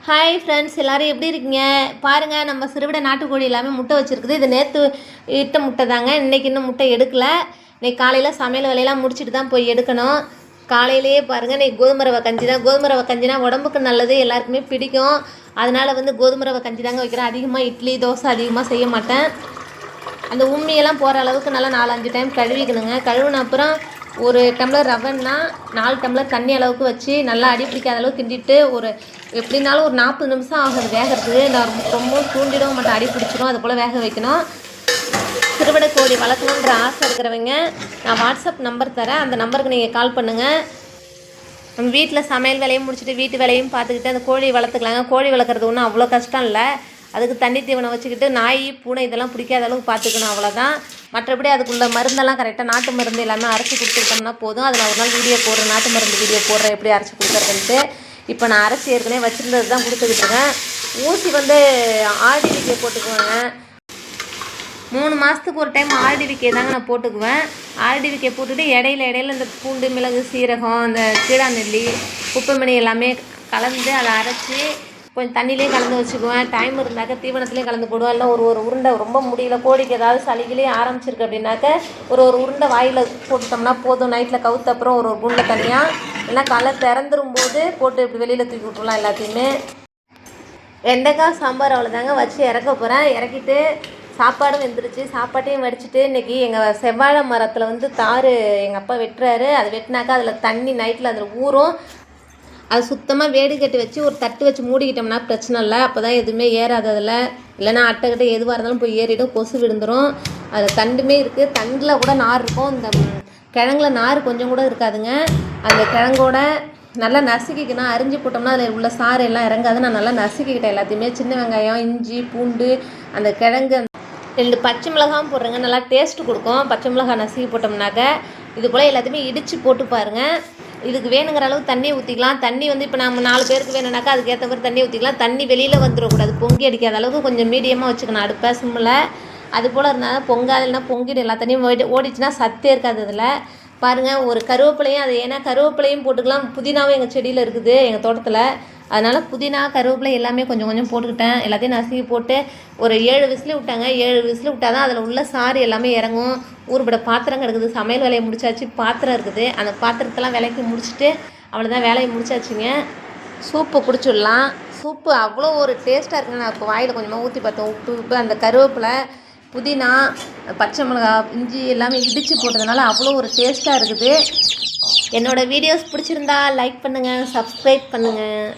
Hi friends, எல்லோரும் எப்படி இருக்கீங்க? பாருங்கள், நம்ம சிறுவிடை நாட்டுக்கோழி எல்லாமே முட்டை வச்சுருக்குது. இது நேற்று இட்ட முட்டை தாங்க. இன்றைக்கி இன்னும் முட்டை எடுக்கலை. இன்றைக்கி காலையில் சமையல் வேலையெல்லாம் முடிச்சுட்டு தான் போய் எடுக்கணும். காலையிலேயே பாருங்கள், இன்றைக்கி கோதுமை ரவை கஞ்சி தான். கோதுமை ரவை கஞ்சினா உடம்புக்கு நல்லது, எல்லாருக்குமே பிடிக்கும். அதனால் கோதுமை ரவை கஞ்சி தாங்க வைக்கிறேன். அதிகமாக இட்லி தோசை அதிகமாக செய்ய மாட்டேன். அந்த உண்மையெல்லாம் போகிற அளவுக்கு நல்லா 4-5 டைம் கழுவிக்கணுங்க. கழுவின அப்புறம் ஒரு டம்ளர் ரவைன்னா 4 டம்ளர் தண்ணி அளவுக்கு வச்சு நல்லா அடி பிடிக்காத அளவுக்கு கிண்டிட்டு எப்படின்னாலும் ஒரு 40 நிமிஷம் ஆகுது வேகிறதுக்கு. நான் ரொம்ப தூண்டிடவும் மாட்டேன், அடி பிடிச்சிடும். அது போல் வேக வைக்கணும். சிறுவிடை கோழி வளர்க்கணுன்ற ஆசை இருக்கிறவங்க நான் வாட்ஸ்அப் நம்பர் தரேன், அந்த நம்பருக்கு நீங்கள் கால் பண்ணுங்கள். நம்ம வீட்டில் சமையல் வேலையும் முடிச்சுட்டு வீட்டு வேலையும் பார்த்துக்கிட்டு அந்த கோழி வளர்த்துக்கலாங்க. கோழி வளர்க்குறது ஒன்றும் அவ்வளோ கஷ்டம் இல்லை. அதுக்கு தண்ணி தீவனம் வச்சுக்கிட்டு நாய் பூனை இதெல்லாம் பிடிக்காத அளவுக்கு பார்த்துக்கணும், அவ்வளோதான். மற்றபடி அதுக்குள்ள மருந்தெல்லாம் கரெக்டாக நாட்டு மருந்து எல்லாமே அரைச்சி கொடுத்துருக்கோம்னா போதும். அது நான் ஒரு நாள் வீடியோ போடுறேன், நாட்டு மருந்து வீடியோ போடுறேன் எப்படி அரைச்சி கொடுக்குறதுன்ட்டு. இப்போ நான் அரைச்சி ஏற்கனவே வச்சுருந்தது தான் கொடுத்துக்கிட்டு இருக்கேன். ஊசி ஆர்டிவிக்கே போட்டுக்குவேங்க. 3 மாதத்துக்கு ஒரு டைம் ஆர்டிவிக்கே தாங்க நான் போட்டுக்குவேன். ஆர்டிவிக்கே போட்டுட்டு இடையில இந்த பூண்டு மிளகு சீரகம் இந்த கீழாநெல்லி குப்பைமணி எல்லாமே கலந்து அதை அரைச்சி கொஞ்சம் தண்ணியிலே கலந்து வச்சுக்குவேன். டைம் இருந்தாக்க தீவனத்துலேயும் கலந்து போடுவேன். இல்லை ஒரு உருண்டை ரொம்ப முடியல, கோழிக்கு ஏதாவது சளிகளே ஆரம்பிச்சிருக்கு அப்படின்னாக்க ஒரு உருண்டை வாயில் போட்டுட்டோம்னா போதும். நைட்டில் கவுத்த அப்புறம் ஒரு குண்டை தனியாக இல்லைனா காலை திறந்துரும் போது போட்டு இப்படி வெளியில் தூக்கி விட்டுருலாம் எல்லாத்தையுமே. வெண்டைக்காய் சாம்பார் அவ்வளோதாங்க வச்சு இறக்க போகிறேன். இறக்கிட்டு சாப்பாடும் வெந்துருச்சு. சாப்பாட்டையும் வடிச்சிட்டு இன்றைக்கி எங்கள் செவ்வாழை மரத்தில் தார் எங்கள் அப்பா வெட்டுறாரு. அது வெட்டினாக்கா அதில் தண்ணி நைட்டில் அதில் ஊறும். அது சுத்தமாக வேடு கட்டி வச்சு ஒரு தட்டு வச்சு மூடிக்கிட்டோம்னா பிரச்சனை இல்லை. அப்போ தான் எதுவுமே ஏறாது அதில். இல்லைனா அட்டைக்கிட்ட எதுவாக இருந்தாலும் போய் ஏறிடும், கொசு விழுந்துடும். அதில் தண்டுமே இருக்குது, தண்டில் கூட நார் இருக்கும். இந்த கிழங்குல நார் கொஞ்சம் கூட இருக்காதுங்க. அந்த கிழங்கோட நல்லா நசுக்கிக்கணும். அரிஞ்சு போட்டோம்னா அதில் உள்ள சாறு எல்லாம் இறங்காது. நான் நல்லா நசுக்கிக்கிட்டேன் எல்லாத்தையுமே. சின்ன வெங்காயம், இஞ்சி, பூண்டு, அந்த கிழங்கு, 2 பச்சை மிளகாவும் போடுறேங்க. நல்லா டேஸ்ட்டு கொடுக்கும் பச்சை மிளகாய் நசுக்கி போட்டோம்னாக்க. இது போல் எல்லாத்தையுமே இடித்து போட்டு பாருங்கள். இதுக்கு வேணுங்கிற அளவு தண்ணி ஊற்றிக்கலாம். தண்ணி இப்போ நம்ம 4 பேருக்கு வேணும்னாக்கா அதுக்கேற்ற மாதிரி தண்ணி ஊற்றிக்கலாம். தண்ணி வெளியில் வந்துடக்கூடாது, பொங்கி அடிக்காத அளவுக்கு கொஞ்சம் மீடியமாக வச்சுக்கணும் அடுப்பை சிம்மில். அது போல் இருந்தால் பொங்காது, இல்லைனா பொங்கிடும். எல்லா தண்ணியும் ஓடிச்சுன்னா சத்தே இருக்காது அதில். பாருங்கள், ஒரு கருவேப்பிலையும் அது ஏன்னா கருவேப்பிலையும் போட்டுக்கலாம். புதினாவும் எங்கள் செடியில் இருக்குது, எங்கள் தோட்டத்தில். அதனால் புதினா கருவேப்பிலை எல்லாமே கொஞ்சம் கொஞ்சம் போட்டுக்கிட்டேன். எல்லாத்தையும் நசுக்கி போட்டு ஒரு 7 விசில் விட்டாங்க. 7 விசில் விட்டால் தான் அதில் உள்ள சாறு எல்லாமே இறங்கும். ஊறுபட பாத்திரம் கிடக்குது. சமையல் வேலையை முடிச்சாச்சு. பாத்திரம் இருக்குது, அந்த பாத்திரத்தெல்லாம் விலைக்கு முடிச்சுட்டு அவ்வளோதான், வேலையை முடிச்சாச்சுங்க. சூப்பு குடிச்சிடலாம். சூப்பு அவ்வளோ ஒரு டேஸ்ட்டாக இருக்குங்க. நான் இப்போ வாயில் கொஞ்சமாக ஊற்றி பார்த்தேன். உப்பு அந்த கருவேப்பிலை புதினா பச்சை மிளகாய் இஞ்சி எல்லாமே இடித்து போட்டதுனால அவ்வளோ ஒரு டேஸ்ட்டாக இருக்குது. என்னோடய வீடியோஸ் பிடிச்சிருந்தா லைக் பண்ணுங்கள், சப்ஸ்கிரைப் பண்ணுங்கள்.